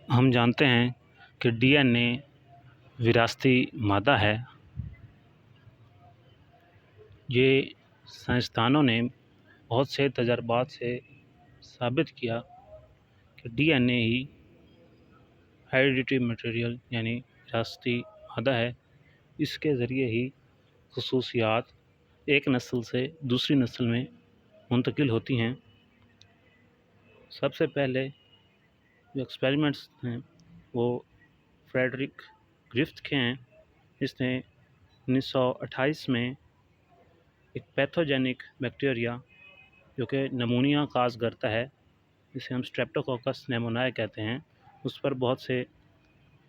हम जानते हैं कि डीएनए विरासती मादा है। ये साइंसदानों ने बहुत से तजर्बात से साबित किया कि डीएनए ही हेरिडिटरी मटेरियल यानी विरासती मादा है। इसके ज़रिए ही खसूसियात एक नस्ल से दूसरी नस्ल में मुंतकिल होती हैं। सबसे पहले जो एक्सपेरिमेंट्स हैं वो फ्रेडरिक ग्रिफ्थ के हैं। इसने 1928 में एक पैथोजेनिक बैक्टीरिया जो कि नमूनिया काज करता है, जिसे हम स्ट्रेप्टोकोकस नेमोनाई कहते हैं, उस पर बहुत से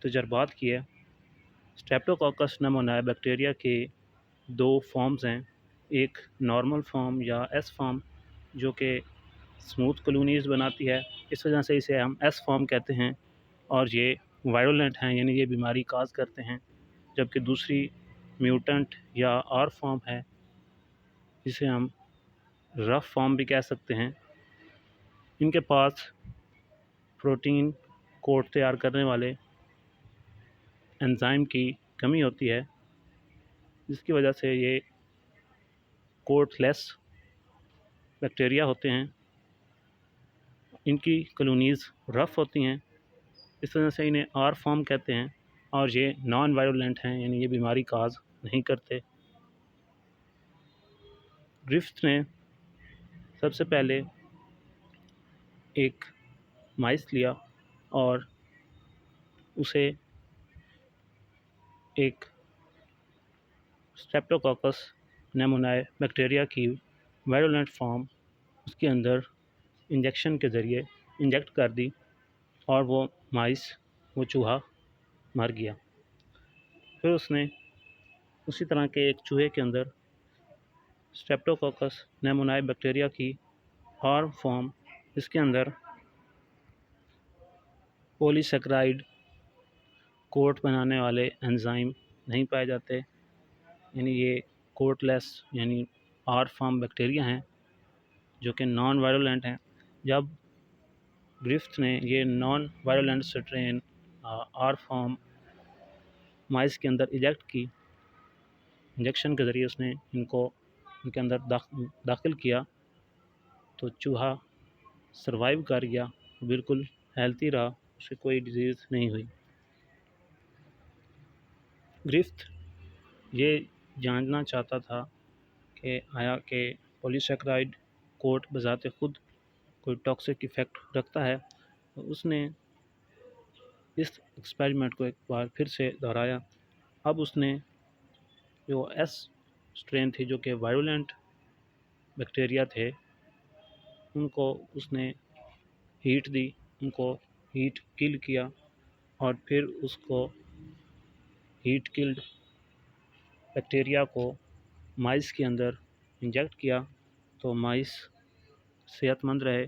तजर्बात किए। स्ट्रेप्टोकोकस नेमोनाई बैक्टीरिया के दो फॉर्म्स हैं, एक नॉर्मल फॉर्म या एस फॉर्म जो कि स्मूथ कॉलोनीज़ बनाती है, इस वजह से इसे हम एस फॉर्म कहते हैं, और ये वायरोलेंट हैं यानी ये बीमारी काज करते हैं। जबकि दूसरी म्यूटेंट या आर फॉर्म है, जिसे हम रफ फॉर्म भी कह सकते हैं। इनके पास प्रोटीन कोट तैयार करने वाले एंजाइम की कमी होती है, जिसकी वजह से ये कोटलेस बैक्टीरिया होते हैं। इनकी कॉलोनीज़ रफ़ होती हैं, इस वजह से इन्हें आर फॉर्म कहते हैं, और ये नॉन वायरोलेंट हैं यानी ये बीमारी काज नहीं करते। ग्रिफ्थ ने सबसे पहले एक माइस लिया और उसे एक स्ट्रेप्टोकोकस नेमोनाई बैक्टीरिया की वायरोलेंट फॉर्म उसके अंदर इंजेक्शन के ज़रिए इंजेक्ट कर दी, और वो चूहा मर गया। फिर उसने उसी तरह के एक चूहे के अंदर स्ट्रेप्टोकोकस नेमोनाई बैक्टीरिया की और फॉर्म, इसके अंदर पॉलीसेकेराइड कोट बनाने वाले एंजाइम नहीं पाए जाते, यानी ये कोटलेस यानी आर फॉर्म बैक्टीरिया हैं जो कि नॉन वायरोलेंट हैं। जब ग्रिफ्थ ने ये नॉन वायरोलेंट स्ट्रेन आर फॉर्म माइस के अंदर इंजेक्शन के ज़रिए उसने इनके अंदर दाखिल किया, तो चूहा सरवाइव कर गया, बिल्कुल हेल्थी रहा, उसे कोई डिजीज़ नहीं हुई। ग्रिफ्थ ये जानना चाहता था कि आया कि पॉलीसेकेराइड कोट बज़ाते ख़ुद कोई टॉक्सिक इफ़ेक्ट रखता है, तो उसने इस एक्सपेरिमेंट को एक बार फिर से दोहराया। अब उसने जो एस स्ट्रेन थी जो कि वायरोलेंट बैक्टीरिया थे, उनको उसने हीट दी, उनको हीट किल किया, और फिर उसको हीट किल्ड बैक्टीरिया को माइस के अंदर इंजेक्ट किया, तो माइस सेहतमंद रहे,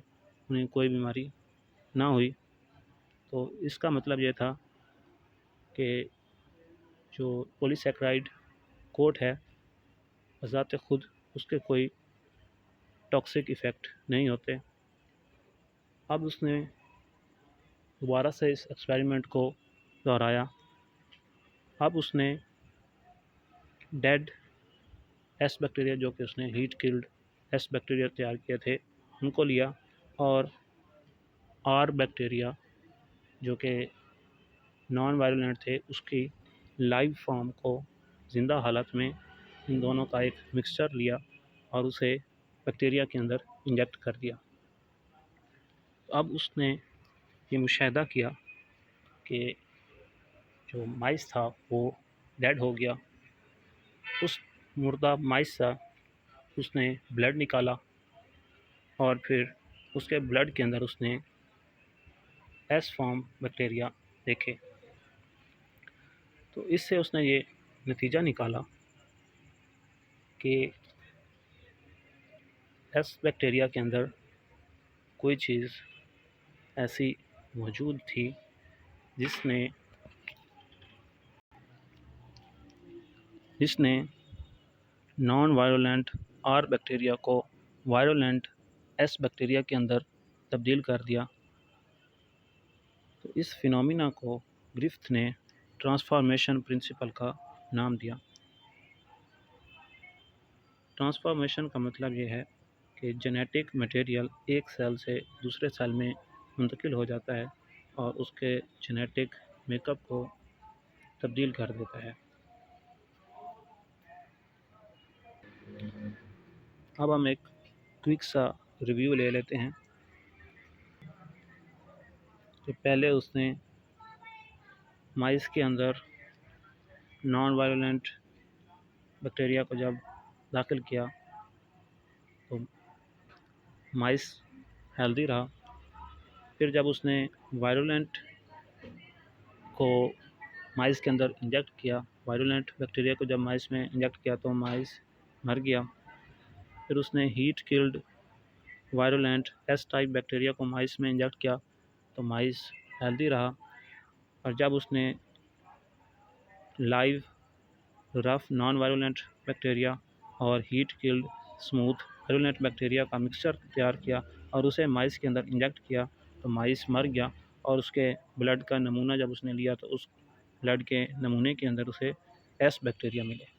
उन्हें कोई बीमारी ना हुई। तो इसका मतलब ये था कि जो पॉलीसेकेराइड कोट है बज़ाते ख़ुद उसके कोई टॉक्सिक इफ़ेक्ट नहीं होते। अब उसने दोबारा से इस एक्सपेरिमेंट को दोहराया। अब उसने डेड एस बैक्टीरिया जो कि उसने हीट किल्ड एस बैक्टीरिया तैयार किए थे उनको लिया, और आर बैक्टीरिया जो कि नॉन वायरोलेंट थे उसकी लाइव फॉर्म को ज़िंदा हालत में इन दोनों का एक मिक्सचर लिया और उसे बैक्टीरिया के अंदर इंजेक्ट कर दिया। अब उसने ये मुशाहिदा किया कि जो माइस था वो डेड हो गया। उस मुर्दा माइस से उसने ब्लड निकाला, और फिर उसके ब्लड के अंदर उसने एस फॉर्म बैक्टीरिया देखे। तो इससे उसने ये नतीजा निकाला कि एस बैक्टीरिया के अंदर कोई चीज़ ऐसी मौजूद थी जिसने नॉन वायरोलेंट आर बैक्टीरिया को वायरोलेंट एस बैक्टीरिया के अंदर तब्दील कर दिया। तो इस फिनोमिना को ग्रिफ़िथ ने ट्रांसफॉर्मेशन प्रिंसिपल का नाम दिया। ट्रांसफॉर्मेशन का मतलब ये है कि जेनेटिक मटेरियल एक सेल से दूसरे सेल में मुंतकिल हो जाता है और उसके जेनेटिक मेकअप को तब्दील कर देता है। अब हम एक क्विक सा रिव्यू ले लेते हैं कि पहले उसने माइस के अंदर नॉन वायलेंट बैक्टीरिया को जब दाखिल किया तो माइस हेल्दी रहा। फिर जब उसने वायलेंट को माइस के अंदर इंजेक्ट किया, वायलेंट बैक्टीरिया को जब माइस में इंजेक्ट किया तो माइस मर गया। फिर उसने heat killed violent S type bacteria को माइस में इंजेक्ट किया तो माइस हेल्दी रहा। और जब उसने live rough non violent bacteria और heat killed smooth violent bacteria का मिक्सचर तैयार किया और उसे माइस के अंदर इंजेक्ट किया तो माइस मर गया। और उसके ब्लड का नमूना जब उसने लिया तो उस ब्लड के नमूने के अंदर उसे एस बैक्टीरिया मिले।